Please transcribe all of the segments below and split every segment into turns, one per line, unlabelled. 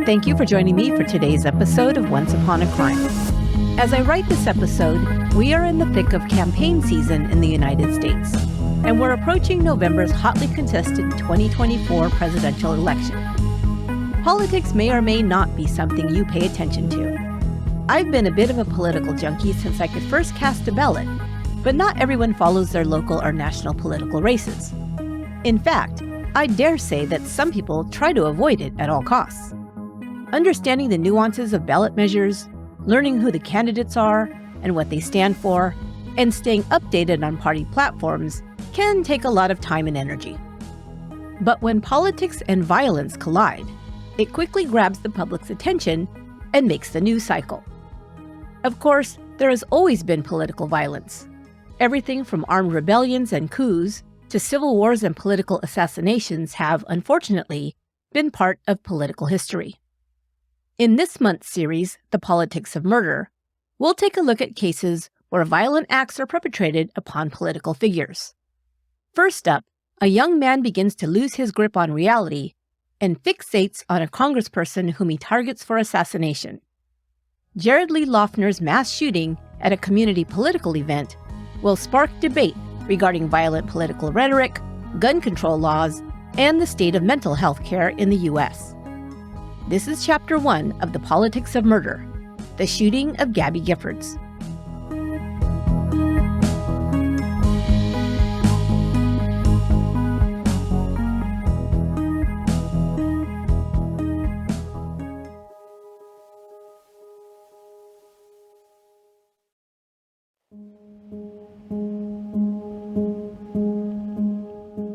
Thank you for joining me for today's episode of Once Upon a Crime. As I write this episode, we are in the thick of campaign season in the United States, and we're approaching November's hotly contested 2024 presidential election. Politics may or may not be something you pay attention to. I've been a bit of a political junkie since I could first cast a ballot, but not everyone follows their local or national political races. In fact, I dare say that some people try to avoid it at all costs. Understanding the nuances of ballot measures, learning who the candidates are and what they stand for, and staying updated on party platforms can take a lot of time and energy. But when politics and violence collide, it quickly grabs the public's attention and makes the news cycle. Of course, there has always been political violence. Everything from armed rebellions and coups to civil wars and political assassinations have, unfortunately, been part of political history. In this month's series, The Politics of Murder, we'll take a look at cases where violent acts are perpetrated upon political figures. First up, a young man begins to lose his grip on reality and fixates on a congressperson whom he targets for assassination. Jared Lee Loughner's mass shooting at a community political event will spark debate regarding violent political rhetoric, gun control laws, and the state of mental health care in the U.S. This is Chapter 1 of The Politics of Murder, the shooting of Gabby Giffords.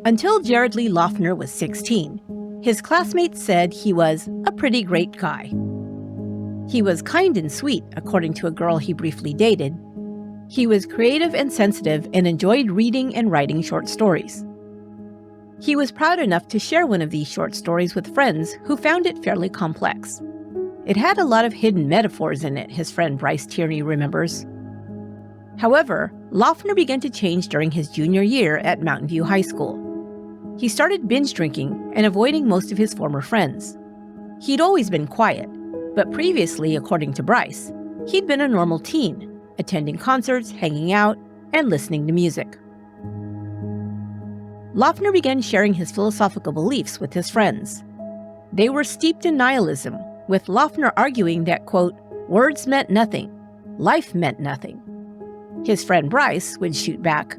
Until Jared Lee Loughner was 16, his classmates said he was a pretty great guy. He was kind and sweet, according to a girl he briefly dated. He was creative and sensitive and enjoyed reading and writing short stories. He was proud enough to share one of these short stories with friends who found it fairly complex. It had a lot of hidden metaphors in it, his friend Bryce Tierney remembers. However, Loughner began to change during his junior year at Mountain View High School. He started binge drinking and avoiding most of his former friends. He'd always been quiet, but previously, according to Bryce, he'd been a normal teen, attending concerts, hanging out, and listening to music. Loughner began sharing his philosophical beliefs with his friends. They were steeped in nihilism, with Loughner arguing that, quote, words meant nothing, life meant nothing. His friend Bryce would shoot back,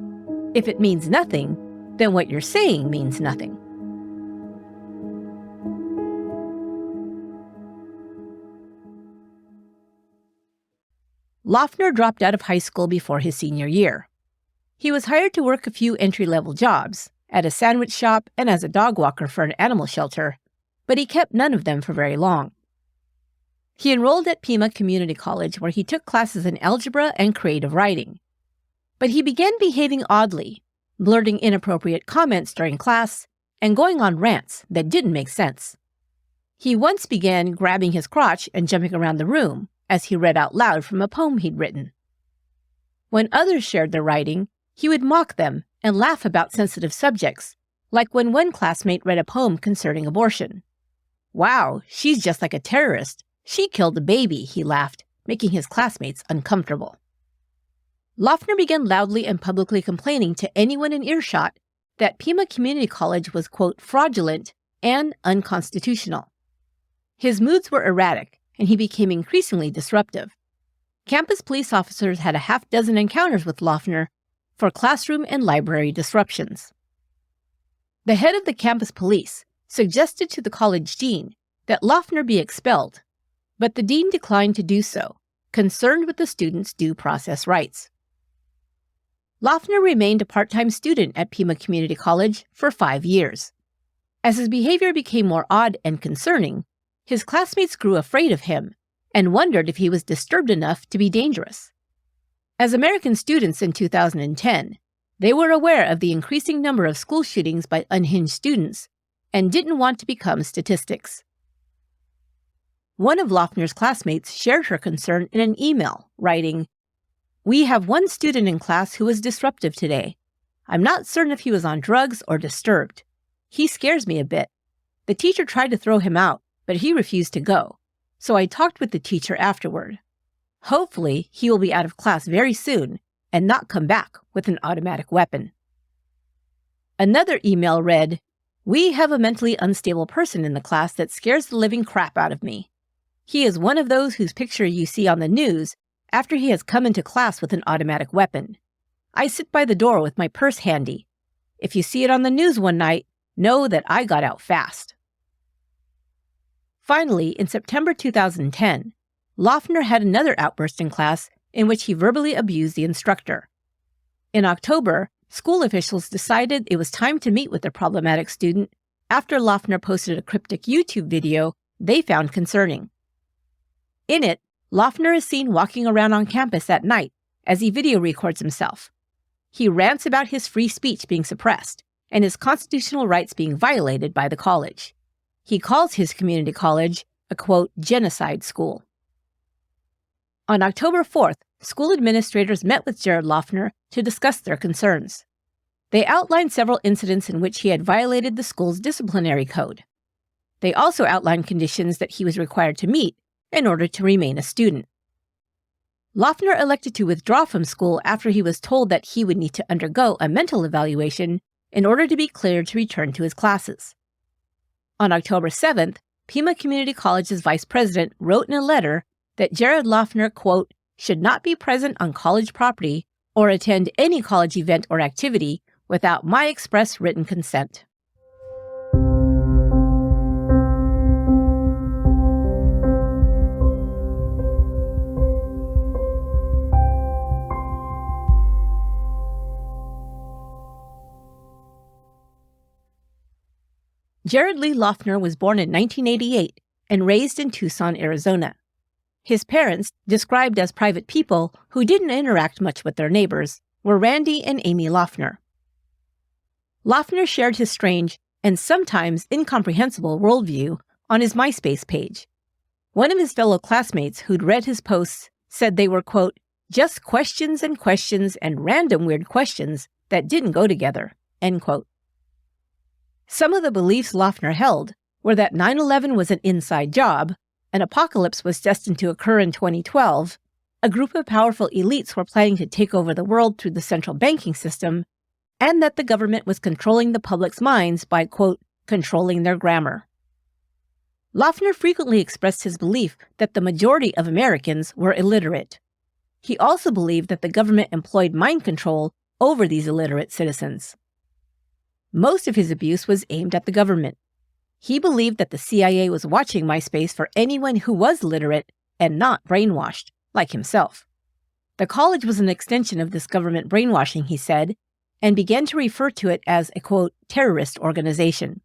if it means nothing, then what you're saying means nothing. Loughner dropped out of high school before his senior year. He was hired to work a few entry-level jobs, at a sandwich shop and as a dog walker for an animal shelter, but he kept none of them for very long. He enrolled at Pima Community College, where he took classes in algebra and creative writing. But he began behaving oddly, blurting inappropriate comments during class, and going on rants that didn't make sense. He once began grabbing his crotch and jumping around the room as he read out loud from a poem he'd written. When others shared their writing, he would mock them and laugh about sensitive subjects, like when one classmate read a poem concerning abortion. "Wow, she's just like a terrorist. She killed a baby," he laughed, making his classmates uncomfortable. Loughner began loudly and publicly complaining to anyone in earshot that Pima Community College was, quote, fraudulent and unconstitutional. His moods were erratic, and he became increasingly disruptive. Campus police officers had a half-dozen encounters with Loughner for classroom and library disruptions. The head of the campus police suggested to the college dean that Loughner be expelled, but the dean declined to do so, concerned with the students' due process rights. Loughner remained a part-time student at Pima Community College for 5 years. As his behavior became more odd and concerning, his classmates grew afraid of him and wondered if he was disturbed enough to be dangerous. As American students in 2010, they were aware of the increasing number of school shootings by unhinged students and didn't want to become statistics. One of Loughner's classmates shared her concern in an email, writing, "We have one student in class who was disruptive today. I'm not certain if he was on drugs or disturbed. He scares me a bit. The teacher tried to throw him out, but he refused to go, so I talked with the teacher afterward. Hopefully, he will be out of class very soon and not come back with an automatic weapon." Another email read, "We have a mentally unstable person in the class that scares the living crap out of me. He is one of those whose picture you see on the news after he has come into class with an automatic weapon. I sit by the door with my purse handy. If you see it on the news one night, know that I got out fast." Finally, in September 2010, Loughner had another outburst in class in which he verbally abused the instructor. In October, school officials decided it was time to meet with the problematic student after Loughner posted a cryptic YouTube video they found concerning. In it, Loughner is seen walking around on campus at night as he video records himself. He rants about his free speech being suppressed and his constitutional rights being violated by the college. He calls his community college a, quote, genocide school. On October 4th, school administrators met with Jared Loughner to discuss their concerns. They outlined several incidents in which he had violated the school's disciplinary code. They also outlined conditions that he was required to meet in order to remain a student. Loughner elected to withdraw from school after he was told that he would need to undergo a mental evaluation in order to be cleared to return to his classes. On October 7th, Pima Community College's vice president wrote in a letter that Jared Loughner, quote, should not be present on college property or attend any college event or activity without my express written consent. Jared Lee Loughner was born in 1988 and raised in Tucson, Arizona. His parents, described as private people who didn't interact much with their neighbors, were Randy and Amy Loughner. Loughner shared his strange and sometimes incomprehensible worldview on his MySpace page. One of his fellow classmates who'd read his posts said they were, quote, just questions and random weird questions that didn't go together, end quote. Some of the beliefs Loughner held were that 9/11 was an inside job, an apocalypse was destined to occur in 2012, a group of powerful elites were planning to take over the world through the central banking system, and that the government was controlling the public's minds by, quote, controlling their grammar. Loughner frequently expressed his belief that the majority of Americans were illiterate. He also believed that the government employed mind control over these illiterate citizens. Most of his abuse was aimed at the government. He believed that the CIA was watching MySpace for anyone who was literate and not brainwashed, like himself. The college was an extension of this government brainwashing, he said, and began to refer to it as a, quote, terrorist organization.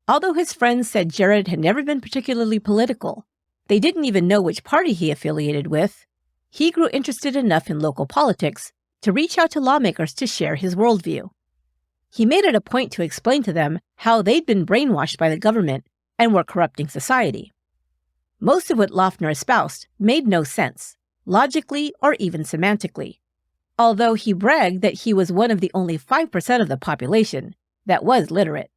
Although his friends said Jared had never been particularly political, they didn't even know which party he affiliated with, he grew interested enough in local politics to reach out to lawmakers to share his worldview. He made it a point to explain to them how they'd been brainwashed by the government and were corrupting society. Most of what Loughner espoused made no sense, logically or even semantically, although he bragged that he was one of the only 5% of the population that was literate.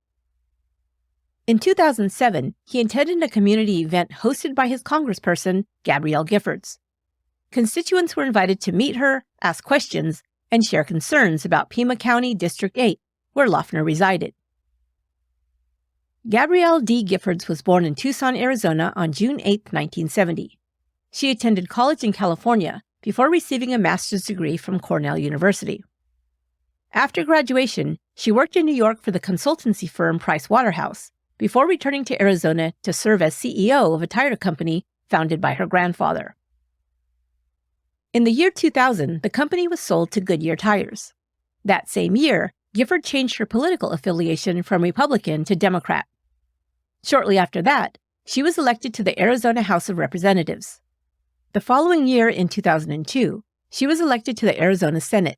In 2007, he attended a community event hosted by his congressperson, Gabrielle Giffords. Constituents were invited to meet her, ask questions, and share concerns about Pima County District 8, where Loughner resided. Gabrielle D. Giffords was born in Tucson, Arizona on June 8, 1970. She attended college in California before receiving a master's degree from Cornell University. After graduation, she worked in New York for the consultancy firm Price Waterhouse before returning to Arizona to serve as CEO of a tire company founded by her grandfather. In the year 2000, the company was sold to Goodyear Tires. That same year, Gifford changed her political affiliation from Republican to Democrat. Shortly after that, she was elected to the Arizona House of Representatives. The following year, in 2002, she was elected to the Arizona Senate.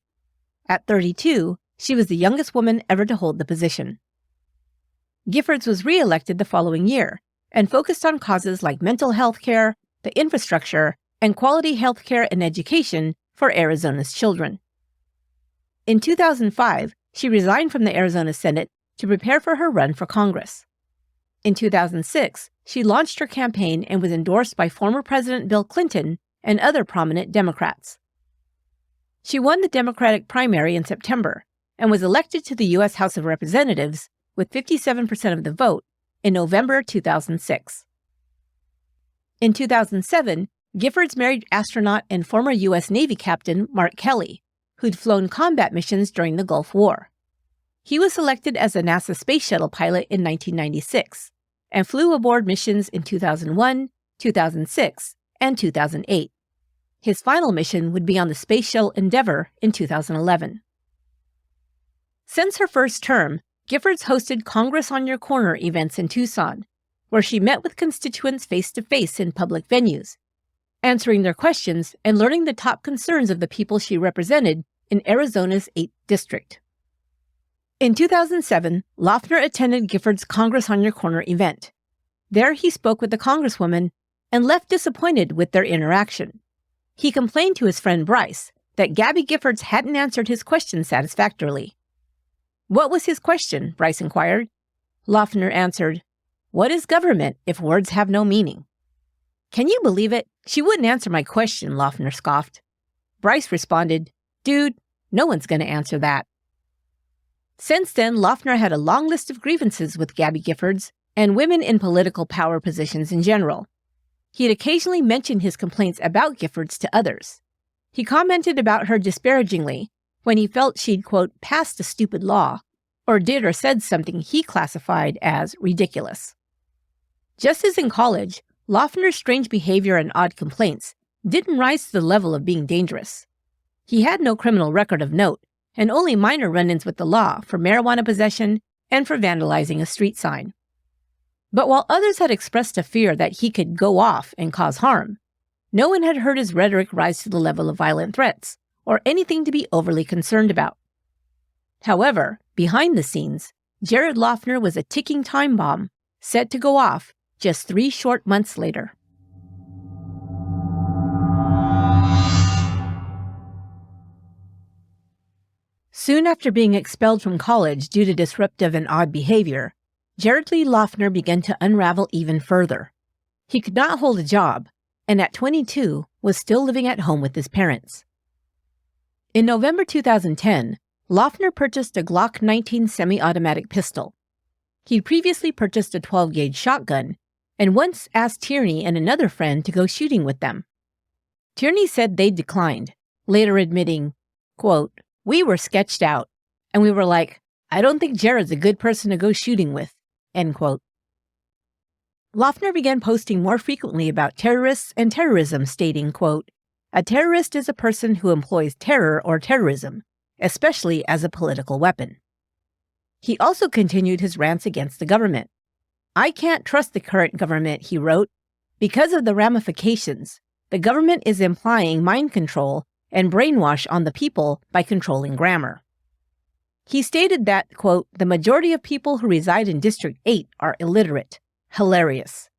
At 32, she was the youngest woman ever to hold the position. Giffords was re-elected the following year and focused on causes like mental health care, the infrastructure, and quality health care and education for Arizona's children. In 2005, she resigned from the Arizona Senate to prepare for her run for Congress. In 2006, she launched her campaign and was endorsed by former President Bill Clinton and other prominent Democrats. She won the Democratic primary in September and was elected to the U.S. House of Representatives with 57% of the vote in November 2006. In 2007, Giffords married astronaut and former U.S. Navy Captain Mark Kelly, who'd flown combat missions during the Gulf War. He was selected as a NASA Space Shuttle pilot in 1996 and flew aboard missions in 2001, 2006, and 2008. His final mission would be on the Space Shuttle Endeavour in 2011. Since her first term, Giffords hosted Congress on Your Corner events in Tucson, where she met with constituents face-to-face in public venues, answering their questions and learning the top concerns of the people she represented in Arizona's 8th District. In 2007, Loughner attended Giffords' Congress on Your Corner event. There he spoke with the Congresswoman and left disappointed with their interaction. He complained to his friend Bryce that Gabby Giffords hadn't answered his question satisfactorily. "What was his question?" Bryce inquired. Loughner answered, "What is government if words have no meaning?" "Can you believe it? She wouldn't answer my question," Loughner scoffed. Bryce responded, "Dude, no one's going to answer that." Since then, Loughner had a long list of grievances with Gabby Giffords and women in political power positions in general. He'd occasionally mention his complaints about Giffords to others. He commented about her disparagingly when he felt she'd, quote, passed a stupid law, or did or said something he classified as ridiculous. Just as in college, Loughner's strange behavior and odd complaints didn't rise to the level of being dangerous. He had no criminal record of note, and only minor run-ins with the law for marijuana possession and for vandalizing a street sign. But while others had expressed a fear that he could go off and cause harm, no one had heard his rhetoric rise to the level of violent threats or anything to be overly concerned about. However, behind the scenes, Jared Loughner was a ticking time bomb set to go off just 3 short months later. Soon after being expelled from college due to disruptive and odd behavior, Jared Lee Loughner began to unravel even further. He could not hold a job, and at 22 was still living at home with his parents. In November 2010, Loughner purchased a Glock 19 semi-automatic pistol. He'd previously purchased a 12-gauge shotgun and once asked Tierney and another friend to go shooting with them. Tierney said they'd declined, later admitting, quote, "We were sketched out, and we were like, I don't think Jared's a good person to go shooting with," end quote. Loughner began posting more frequently about terrorists and terrorism, stating, quote, "A terrorist is a person who employs terror or terrorism, especially as a political weapon." He also continued his rants against the government. "I can't trust the current government," he wrote, "because of the ramifications. The government is implying mind control and brainwash on the people by controlling grammar." He stated that, quote, "The majority of people who reside in District 8 are illiterate. Hilarious."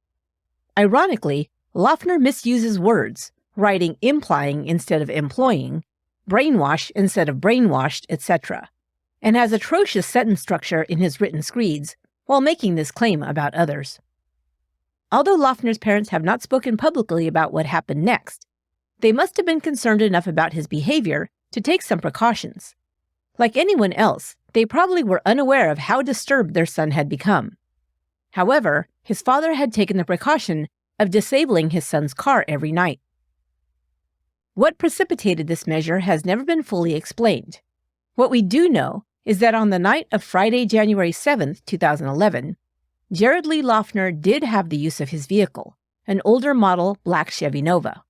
Ironically, Loughner misuses words, writing implying instead of employing, brainwash instead of brainwashed, etc., and has atrocious sentence structure in his written screeds while making this claim about others. Although Loughner's parents have not spoken publicly about what happened next, they must have been concerned enough about his behavior to take some precautions. Like anyone else, they probably were unaware of how disturbed their son had become. However, his father had taken the precaution of disabling his son's car every night. What precipitated this measure has never been fully explained. What we do know is that on the night of Friday, January 7th, 2011, Jared Lee Loughner did have the use of his vehicle, an older model black Chevy Nova.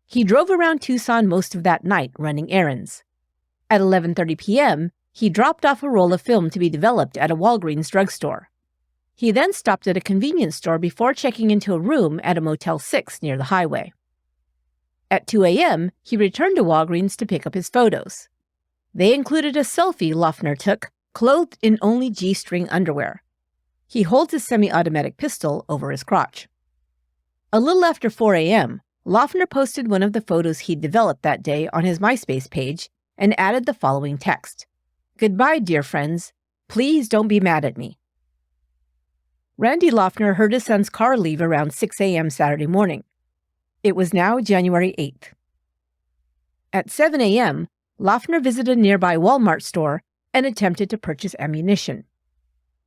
He drove around Tucson most of that night running errands. At 11:30 p.m., he dropped off a roll of film to be developed at a Walgreens drugstore. He then stopped at a convenience store before checking into a room at a Motel 6 near the highway. At 2 a.m., he returned to Walgreens to pick up his photos. They included a selfie Loughner took, clothed in only G-string underwear. He holds his semi-automatic pistol over his crotch. A little after 4 a.m., Loughner posted one of the photos he'd developed that day on his MySpace page and added the following text: "Goodbye, dear friends. Please don't be mad at me." Randy Loughner heard his son's car leave around 6 a.m. Saturday morning. It was now January 8th. At 7 a.m., Loughner visited a nearby Walmart store and attempted to purchase ammunition.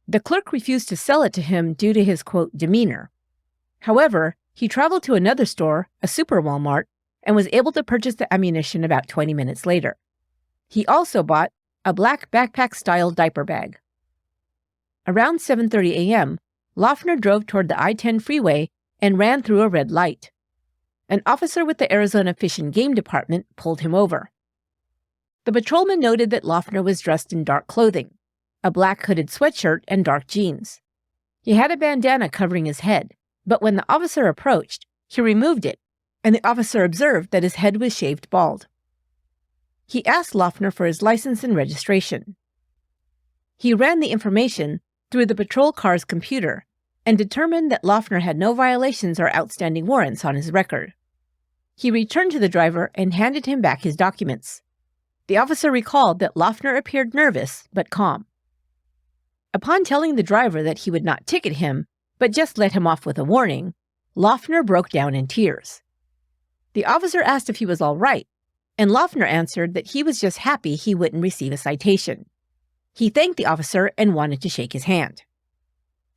The clerk refused to sell it to him due to his, quote, demeanor. However, he traveled to another store, a super Walmart, and was able to purchase the ammunition about 20 minutes later. He also bought a black backpack-style diaper bag. Around 7:30 a.m., Loughner drove toward the I-10 freeway and ran through a red light. An officer with the Arizona Fish and Game Department pulled him over. The patrolman noted that Loughner was dressed in dark clothing, a black hooded sweatshirt and dark jeans. He had a bandana covering his head, but when the officer approached, he removed it, and the officer observed that his head was shaved bald. He asked Loughner for his license and registration. He ran the information through the patrol car's computer and determined that Loughner had no violations or outstanding warrants on his record. He returned to the driver and handed him back his documents. The officer recalled that Loughner appeared nervous but calm. Upon telling the driver that he would not ticket him, but just let him off with a warning, Loughner broke down in tears. The officer asked if he was all right, and Loughner answered that he was just happy he wouldn't receive a citation. He thanked the officer and wanted to shake his hand.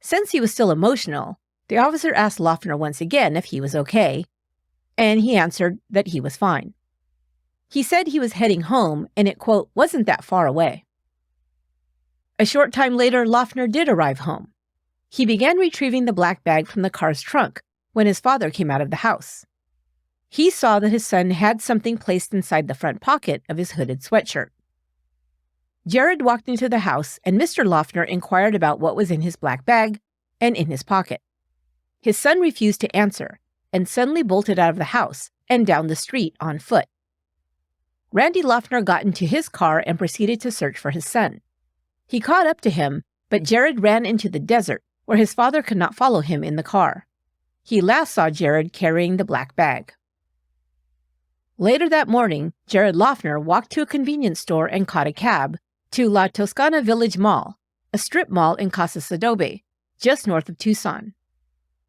Since he was still emotional, the officer asked Loughner once again if he was okay, and he answered that he was fine. He said he was heading home and it, quote, wasn't that far away. A short time later, Loughner did arrive home. He began retrieving the black bag from the car's trunk when his father came out of the house. He saw that his son had something placed inside the front pocket of his hooded sweatshirt. Jared walked into the house and Mr. Loughner inquired about what was in his black bag and in his pocket. His son refused to answer and suddenly bolted out of the house and down the street on foot. Randy Loughner got into his car and proceeded to search for his son. He caught up to him, but Jared ran into the desert where his father could not follow him in the car. He last saw Jared carrying the black bag. Later that morning, Jared Loughner walked to a convenience store and caught a cab to La Toscana Village Mall, a strip mall in Casas Adobe, just north of Tucson.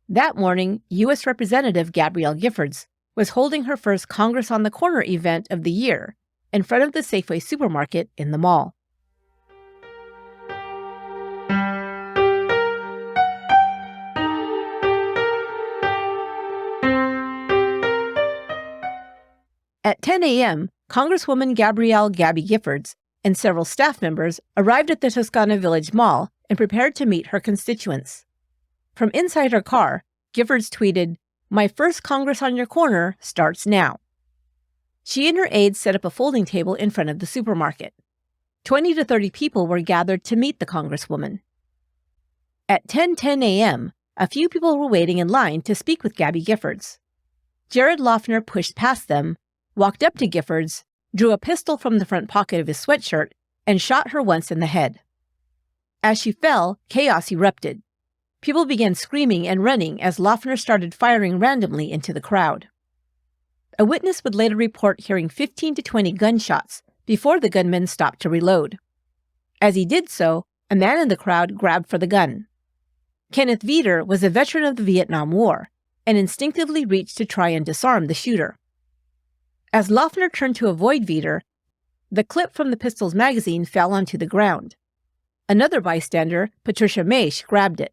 That morning, U.S. Representative Gabrielle Giffords was holding her first Congress on the Corner event of the year in front of the Safeway supermarket in the mall. At 10 a.m., Congresswoman Gabrielle "Gabby" Giffords and several staff members arrived at the Toscana Village Mall and prepared to meet her constituents. From inside her car, Giffords tweeted, "My first Congress on your corner starts now." She and her aides set up a folding table in front of the supermarket. 20 to 30 people were gathered to meet the Congresswoman. At 10:10 a.m., a few people were waiting in line to speak with Gabby Giffords. Jared Loughner pushed past them, walked up to Giffords, drew a pistol from the front pocket of his sweatshirt, and shot her once in the head. As she fell, chaos erupted. People began screaming and running as Loughner started firing randomly into the crowd. A witness would later report hearing 15 to 20 gunshots before the gunman stopped to reload. As he did so, a man in the crowd grabbed for the gun. Kenneth Veeder was a veteran of the Vietnam War and instinctively reached to try and disarm the shooter. As Loughner turned to avoid Veeder, the clip from the pistol's magazine fell onto the ground. Another bystander, Patricia Maish, grabbed it.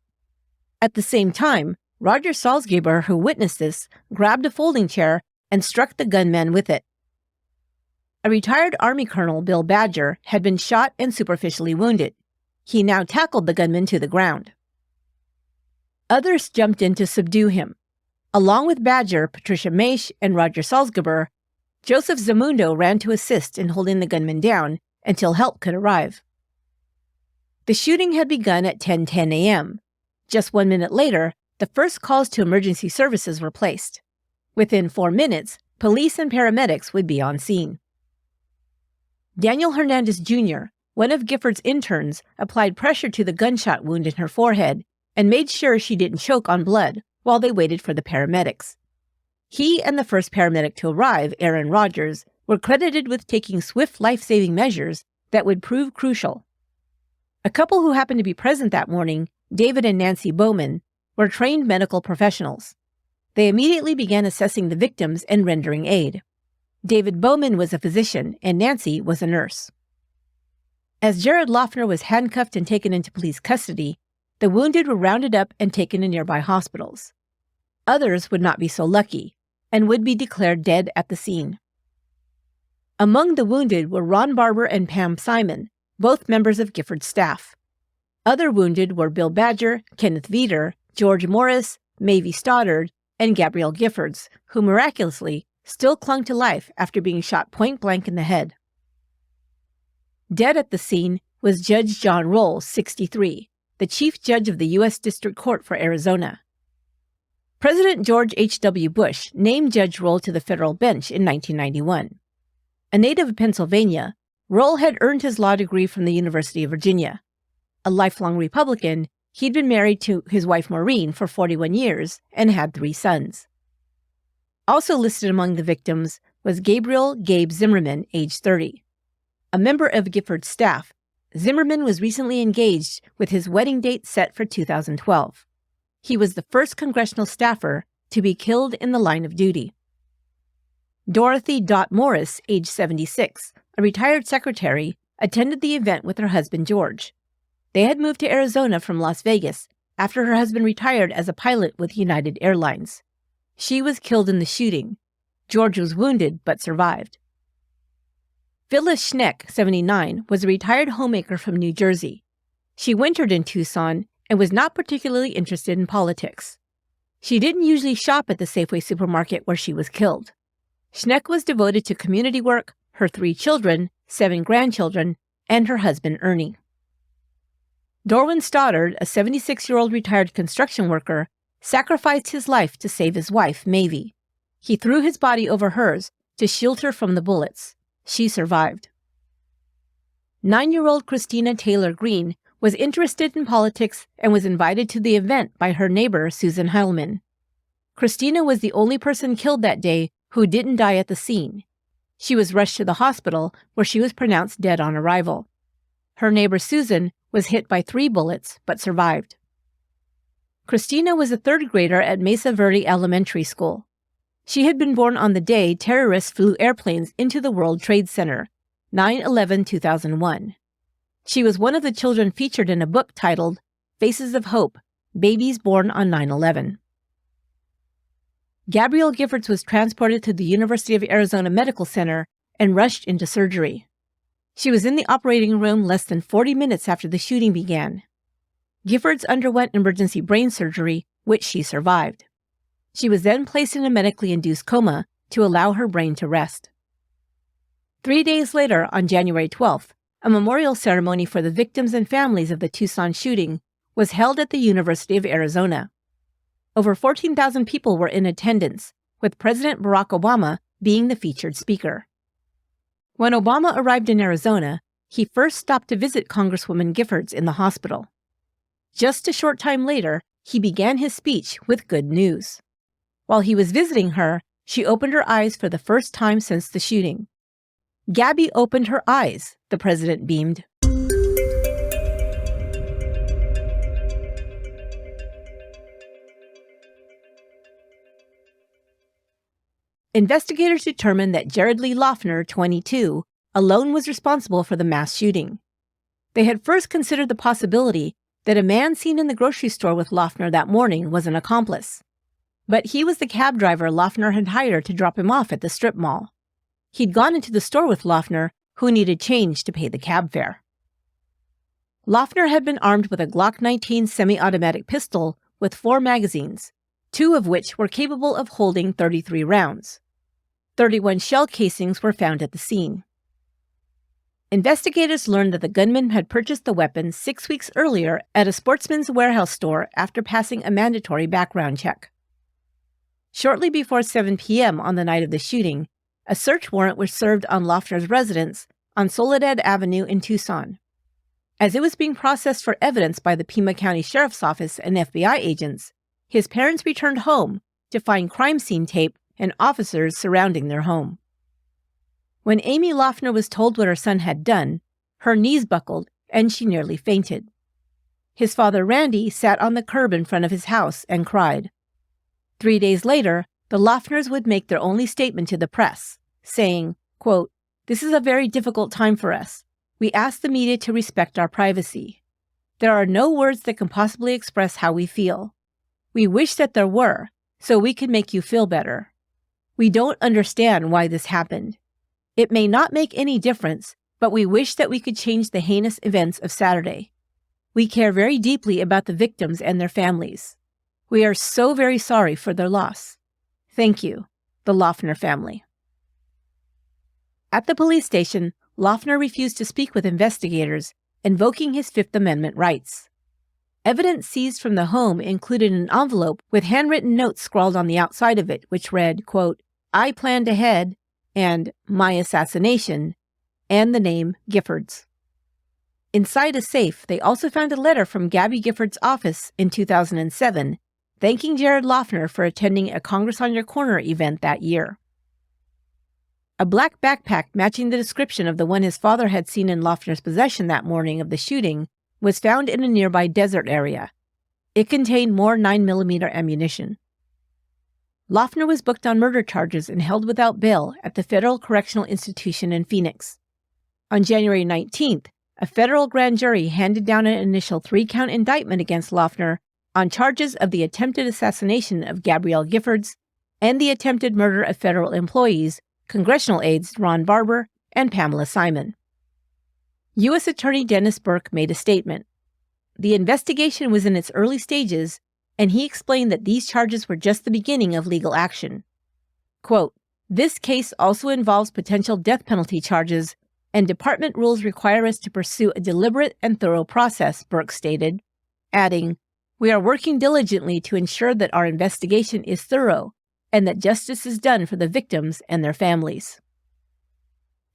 At the same time, Roger Salzgeber, who witnessed this, grabbed a folding chair and struck the gunman with it. A retired Army Colonel, Bill Badger, had been shot and superficially wounded. He now tackled the gunman to the ground. Others jumped in to subdue him. Along with Badger, Patricia Maish, and Roger Salzgeber, Joseph Zamundo ran to assist in holding the gunman down until help could arrive. The shooting had begun at 10:10 a.m. Just 1 minute later, the first calls to emergency services were placed. Within 4 minutes, police and paramedics would be on scene. Daniel Hernandez Jr., one of Giffords' interns, applied pressure to the gunshot wound in her forehead and made sure she didn't choke on blood while they waited for the paramedics. He and the first paramedic to arrive, Aaron Rogers, were credited with taking swift life-saving measures that would prove crucial. A couple who happened to be present that morning David and Nancy Bowman, were trained medical professionals. They immediately began assessing the victims and rendering aid. David Bowman was a physician and Nancy was a nurse. As Jared Loughner was handcuffed and taken into police custody, the wounded were rounded up and taken to nearby hospitals. Others would not be so lucky and would be declared dead at the scene. Among the wounded were Ron Barber and Pam Simon, both members of Giffords' staff. Other wounded were Bill Badger, Kenneth Veeder, George Morris, Mavie Stoddard, and Gabrielle Giffords, who miraculously still clung to life after being shot point-blank in the head. Dead at the scene was Judge John Roll, 63, the chief judge of the U.S. District Court for Arizona. President George H.W. Bush named Judge Roll to the federal bench in 1991. A native of Pennsylvania, Roll had earned his law degree from the University of Virginia. A lifelong Republican, he'd been married to his wife Maureen for 41 years and had 3 sons. Also listed among the victims was Gabriel Gabe Zimmerman, age 30. A member of Giffords' staff, Zimmerman was recently engaged with his wedding date set for 2012. He was the first congressional staffer to be killed in the line of duty. Dorothy Dot Morris, age 76, a retired secretary, attended the event with her husband George. They had moved to Arizona from Las Vegas after her husband retired as a pilot with United Airlines. She was killed in the shooting. George was wounded but survived. Phyllis Schneck, 79, was a retired homemaker from New Jersey. She wintered in Tucson and was not particularly interested in politics. She didn't usually shop at the Safeway supermarket where she was killed. Schneck was devoted to community work, her 3 children, 7 grandchildren, and her husband Ernie. Dorwin Stoddard, a 76-year-old retired construction worker, sacrificed his life to save his wife, Mavie. He threw his body over hers to shield her from the bullets. She survived. 9-year-old Christina Taylor Green was interested in politics and was invited to the event by her neighbor, Susan Heilman. Christina was the only person killed that day who didn't die at the scene. She was rushed to the hospital, where she was pronounced dead on arrival. Her neighbor Susan was hit by 3 bullets, but survived. Christina was a 3rd grader at Mesa Verde Elementary School. She had been born on the day terrorists flew airplanes into the World Trade Center, 9/11/2001. She was one of the children featured in a book titled Faces of Hope, Babies Born on 9/11. Gabrielle Giffords was transported to the University of Arizona Medical Center and rushed into surgery. She was in the operating room less than 40 minutes after the shooting began. Giffords underwent emergency brain surgery, which she survived. She was then placed in a medically induced coma to allow her brain to rest. 3 days later, on January 12th, a memorial ceremony for the victims and families of the Tucson shooting was held at the University of Arizona. Over 14,000 people were in attendance, with President Barack Obama being the featured speaker. When Obama arrived in Arizona, he first stopped to visit Congresswoman Giffords in the hospital. Just a short time later, he began his speech with good news. While he was visiting her, she opened her eyes for the first time since the shooting. "Gabby opened her eyes," the president beamed. Investigators determined that Jared Lee Loughner, 22, alone was responsible for the mass shooting. They had first considered the possibility that a man seen in the grocery store with Loughner that morning was an accomplice. But he was the cab driver Loughner had hired to drop him off at the strip mall. He'd gone into the store with Loughner, who needed change to pay the cab fare. Loughner had been armed with a Glock 19 semi-automatic pistol with 4 magazines, 2 of which were capable of holding 33 rounds. 31 shell casings were found at the scene. Investigators learned that the gunman had purchased the weapon 6 weeks earlier at a Sportsman's Warehouse store after passing a mandatory background check. Shortly before 7 p.m. on the night of the shooting, a search warrant was served on Loughner's residence on Soledad Avenue in Tucson. As it was being processed for evidence by the Pima County Sheriff's Office and FBI agents, his parents returned home to find crime scene tape and officers surrounding their home. When Amy Loughner was told what her son had done, her knees buckled and she nearly fainted. His father, Randy, sat on the curb in front of his house and cried. 3 days later, the Loughners would make their only statement to the press, saying, quote, "This is a very difficult time for us. We ask the media to respect our privacy. There are no words that can possibly express how we feel. We wish that there were, so we could make you feel better. We don't understand why this happened. It may not make any difference, but we wish that we could change the heinous events of Saturday. We care very deeply about the victims and their families. We are so very sorry for their loss. Thank you, the Loughner family." At the police station, Loughner refused to speak with investigators, invoking his Fifth Amendment rights. Evidence seized from the home included an envelope with handwritten notes scrawled on the outside of it, which read, quote, "I planned ahead," and "My assassination," and the name Giffords. Inside a safe, they also found a letter from Gabby Giffords' office in 2007, thanking Jared Loughner for attending a Congress on Your Corner event that year. A black backpack matching the description of the one his father had seen in Loughner's possession that morning of the shooting was found in a nearby desert area. It contained more 9mm ammunition. Loughner was booked on murder charges and held without bail at the Federal Correctional Institution in Phoenix. On January 19th, a federal grand jury handed down an initial 3-count indictment against Loughner on charges of the attempted assassination of Gabrielle Giffords and the attempted murder of federal employees, congressional aides Ron Barber and Pamela Simon. U.S. Attorney Dennis Burke made a statement. The investigation was in its early stages, and he explained that these charges were just the beginning of legal action. Quote, "This case also involves potential death penalty charges, and department rules require us to pursue a deliberate and thorough process," Burke stated, adding, "We are working diligently to ensure that our investigation is thorough and that justice is done for the victims and their families."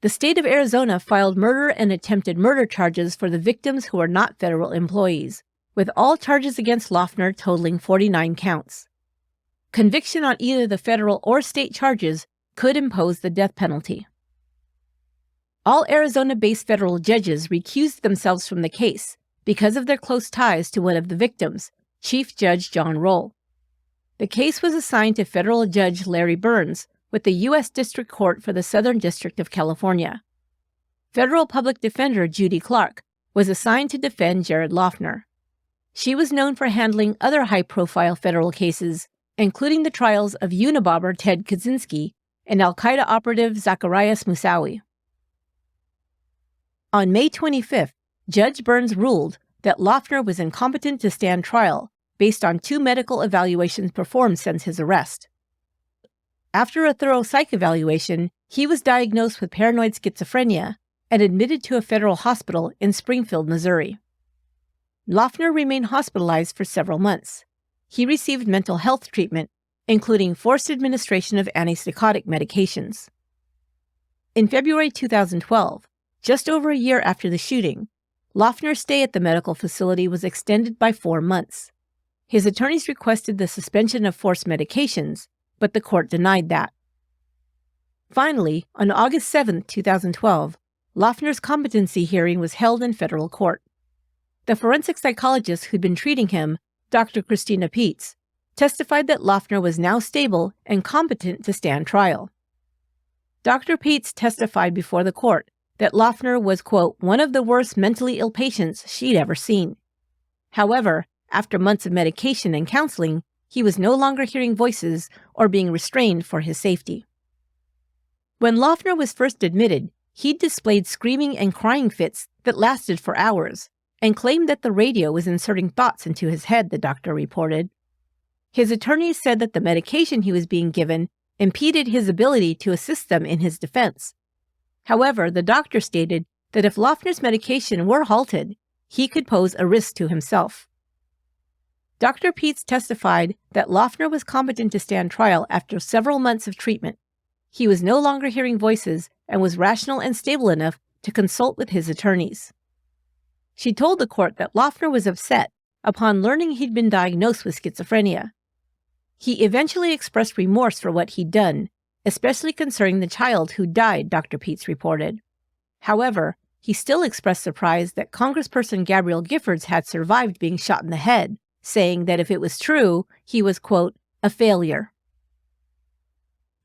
The state of Arizona filed murder and attempted murder charges for the victims who are not federal employees, with all charges against Loughner totaling 49 counts. Conviction on either the federal or state charges could impose the death penalty. All Arizona-based federal judges recused themselves from the case because of their close ties to one of the victims, Chief Judge John Roll. The case was assigned to federal judge Larry Burns with the U.S. District Court for the Southern District of California. Federal public defender Judy Clark was assigned to defend Jared Loughner. She was known for handling other high-profile federal cases, including the trials of Unabomber Ted Kaczynski and al-Qaeda operative Zacarias Moussaoui. On May 25th, Judge Burns ruled that Loughner was incompetent to stand trial based on 2 medical evaluations performed since his arrest. After a thorough psych evaluation, he was diagnosed with paranoid schizophrenia and admitted to a federal hospital in Springfield, Missouri. Loughner remained hospitalized for several months. He received mental health treatment, including forced administration of antipsychotic medications. In February 2012, just over a year after the shooting, Loughner's stay at the medical facility was extended by 4 months. His attorneys requested the suspension of forced medications, but the court denied that. Finally, on August 7, 2012, Loughner's competency hearing was held in federal court. The forensic psychologist who'd been treating him, Dr. Christina Peets, testified that Loughner was now stable and competent to stand trial. Dr. Peets testified before the court that Loughner was, quote, "one of the worst mentally ill patients she'd ever seen." However, after months of medication and counseling, he was no longer hearing voices or being restrained for his safety. When Loughner was first admitted, he displayed screaming and crying fits that lasted for hours and claimed that the radio was inserting thoughts into his head, the doctor reported. His attorneys said that the medication he was being given impeded his ability to assist them in his defense. However, the doctor stated that if Loughner's medication were halted, he could pose a risk to himself. Dr. Peets testified that Loughner was competent to stand trial after several months of treatment. He was no longer hearing voices and was rational and stable enough to consult with his attorneys. She told the court that Loughner was upset upon learning he'd been diagnosed with schizophrenia. He eventually expressed remorse for what he'd done, especially concerning the child who died, Dr. Peets reported. However, he still expressed surprise that Congressperson Gabrielle Giffords had survived being shot in the head, saying that if it was true, he was, quote, a failure.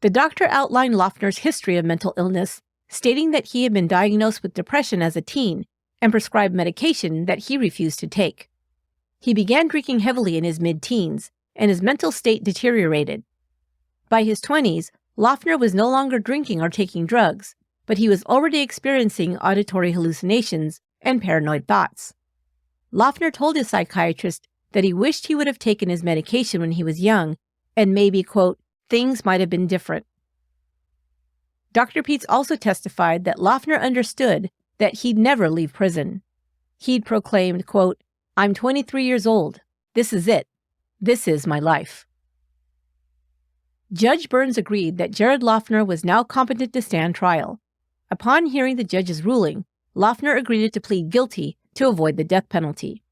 The doctor outlined Loughner's history of mental illness, stating that he had been diagnosed with depression as a teen and prescribed medication that he refused to take. He began drinking heavily in his mid-teens, and his mental state deteriorated. By his 20s, Loughner was no longer drinking or taking drugs, but he was already experiencing auditory hallucinations and paranoid thoughts. Loughner told his psychiatrist that he wished he would have taken his medication when he was young, and maybe, quote, things might have been different. Dr. Peets also testified that Loughner understood that he'd never leave prison. He'd proclaimed, quote, I'm 23 years old. This is it. This is my life. Judge Burns agreed that Jared Loughner was now competent to stand trial. Upon hearing the judge's ruling, Loughner agreed to plead guilty to avoid the death penalty.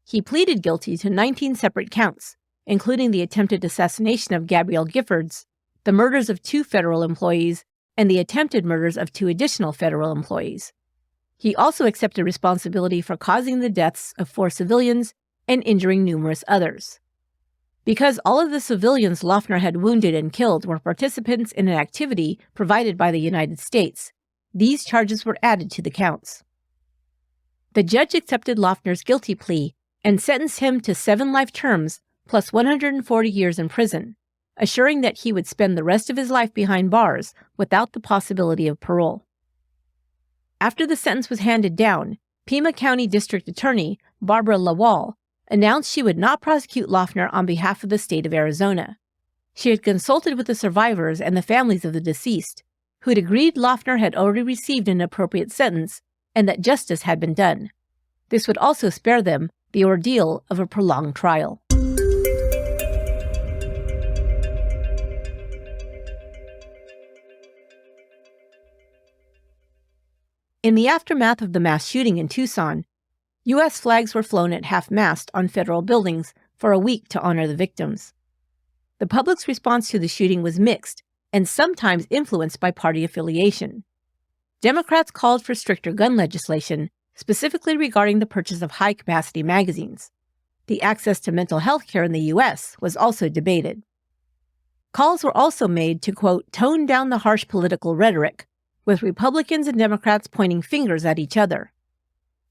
He pleaded guilty to 19 separate counts, including the attempted assassination of Gabrielle Giffords, the murders of 2 federal employees, and the attempted murders of 2 additional federal employees. He also accepted responsibility for causing the deaths of 4 civilians and injuring numerous others. Because all of the civilians Loughner had wounded and killed were participants in an activity provided by the United States, these charges were added to the counts. The judge accepted Loughner's guilty plea and sentenced him to 7 life terms plus 140 years in prison, assuring that he would spend the rest of his life behind bars without the possibility of parole. After the sentence was handed down, Pima County District Attorney Barbara Lawal announced she would not prosecute Loughner on behalf of the state of Arizona. She had consulted with the survivors and the families of the deceased, who had agreed Loughner had already received an appropriate sentence and that justice had been done. This would also spare them the ordeal of a prolonged trial. In the aftermath of the mass shooting in Tucson, U.S. flags were flown at half-mast on federal buildings for a week to honor the victims. The public's response to the shooting was mixed and sometimes influenced by party affiliation. Democrats called for stricter gun legislation, specifically regarding the purchase of high-capacity magazines. The access to mental health care in the U.S. was also debated. Calls were also made to, quote, tone down the harsh political rhetoric, with Republicans and Democrats pointing fingers at each other.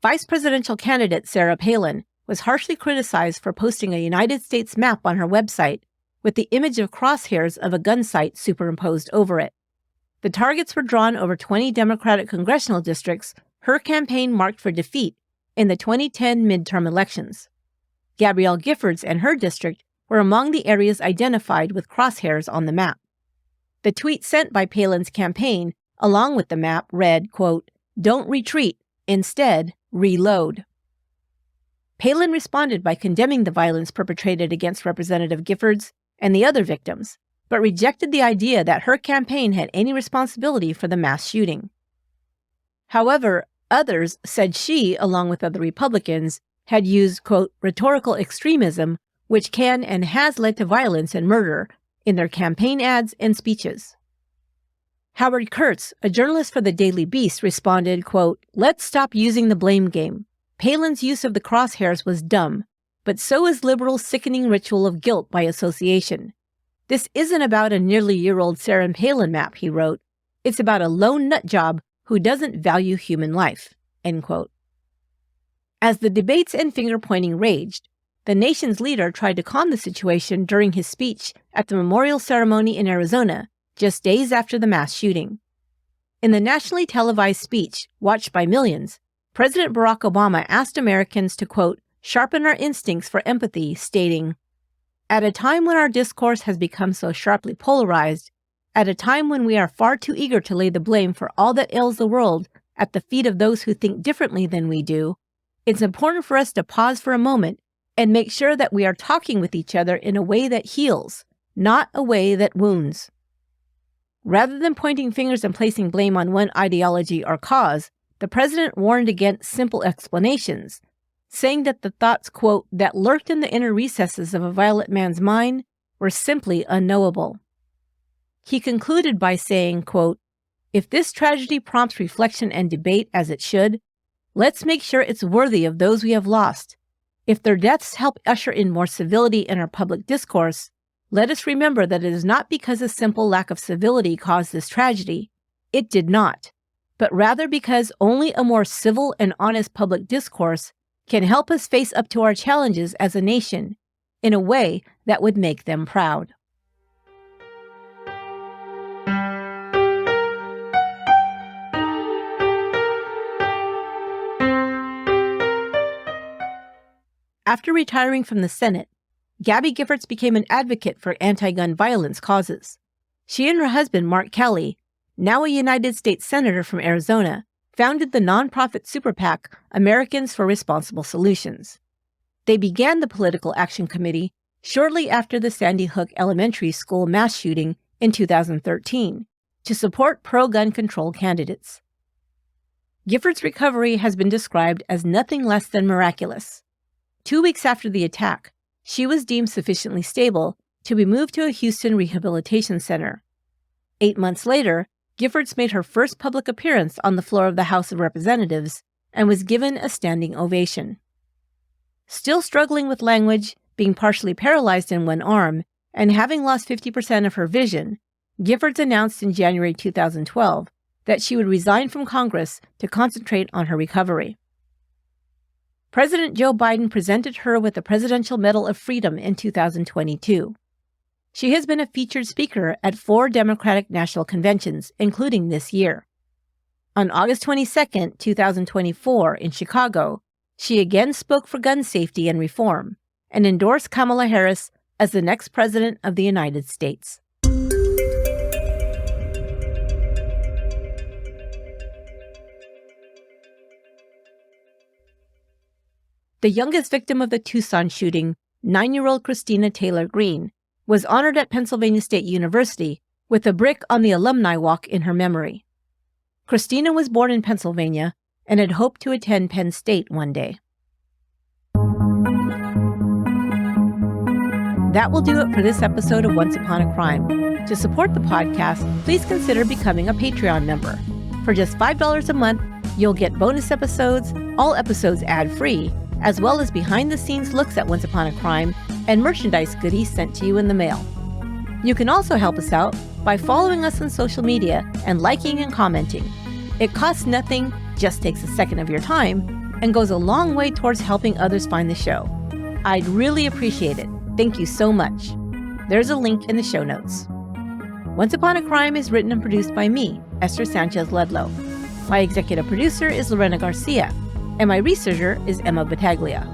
Vice presidential candidate Sarah Palin was harshly criticized for posting a United States map on her website with the image of crosshairs of a gun sight superimposed over it. The targets were drawn over 20 Democratic congressional districts her campaign marked for defeat in the 2010 midterm elections. Gabrielle Giffords and her district were among the areas identified with crosshairs on the map. The tweet sent by Palin's campaign, along with the map, read, quote, don't retreat, instead, reload. Palin responded by condemning the violence perpetrated against Representative Giffords and the other victims, but rejected the idea that her campaign had any responsibility for the mass shooting. However, others said she, along with other Republicans, had used, quote, rhetorical extremism, which can and has led to violence and murder, in their campaign ads and speeches. Howard Kurtz, a journalist for the Daily Beast, responded, quote, let's stop using the blame game. Palin's use of the crosshairs was dumb, but so is liberals' sickening ritual of guilt by association. This isn't about a nearly year-old Sarah Palin map, he wrote. It's about a lone nutjob who doesn't value human life, end quote. As the debates and finger-pointing raged, the nation's leader tried to calm the situation during his speech at the memorial ceremony in Arizona, just days after the mass shooting. In the nationally televised speech, watched by millions, President Barack Obama asked Americans to, quote, sharpen our instincts for empathy, stating, at a time when our discourse has become so sharply polarized, at a time when we are far too eager to lay the blame for all that ails the world at the feet of those who think differently than we do, it's important for us to pause for a moment and make sure that we are talking with each other in a way that heals, not a way that wounds. Rather than pointing fingers and placing blame on one ideology or cause, the president warned against simple explanations, saying that the thoughts, quote, that lurked in the inner recesses of a violent man's mind were simply unknowable. He concluded by saying, quote, If this tragedy prompts reflection and debate as it should, let's make sure it's worthy of those we have lost. If their deaths help usher in more civility in our public discourse, let us remember that it is not because a simple lack of civility caused this tragedy. It did not, but rather because only a more civil and honest public discourse can help us face up to our challenges as a nation in a way that would make them proud. After retiring from the Senate, Gabby Giffords became an advocate for anti-gun violence causes. She and her husband, Mark Kelly, now a United States Senator from Arizona, founded the nonprofit super PAC Americans for Responsible Solutions. They began the Political Action Committee shortly after the Sandy Hook Elementary School mass shooting in 2013 to support pro-gun control candidates. Giffords' recovery has been described as nothing less than miraculous. 2 weeks after the attack, she was deemed sufficiently stable to be moved to a Houston rehabilitation center. 8 months later, Giffords made her first public appearance on the floor of the House of Representatives and was given a standing ovation. Still struggling with language, being partially paralyzed in one arm, and having lost 50% of her vision, Giffords announced in January 2012 that she would resign from Congress to concentrate on her recovery. President Joe Biden presented her with the Presidential Medal of Freedom in 2022. She has been a featured speaker at 4 Democratic national conventions, including this year. On August 22, 2024, in Chicago, she again spoke for gun safety and reform and endorsed Kamala Harris as the next President of the United States. The youngest victim of the Tucson shooting, 9-year-old Christina Taylor Greene, was honored at Pennsylvania State University with a brick on the alumni walk in her memory. Christina was born in Pennsylvania and had hoped to attend Penn State one day. That will do it for this episode of Once Upon a Crime. To support the podcast, please consider becoming a Patreon member. For just $5 a month, you'll get bonus episodes, all episodes ad-free, as well as behind-the-scenes looks at Once Upon a Crime and merchandise goodies sent to you in the mail. You can also help us out by following us on social media and liking and commenting. It costs nothing, just takes a second of your time, and goes a long way towards helping others find the show. I'd really appreciate it. Thank you so much. There's a link in the show notes. Once Upon a Crime is written and produced by me, Esther Sanchez-Ledlow. My executive producer is Lorena Garcia, and my researcher is Emma Battaglia.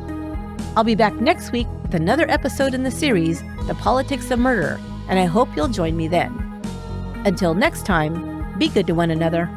I'll be back next week with another episode in the series, The Politics of Murder, and I hope you'll join me then. Until next time, be good to one another.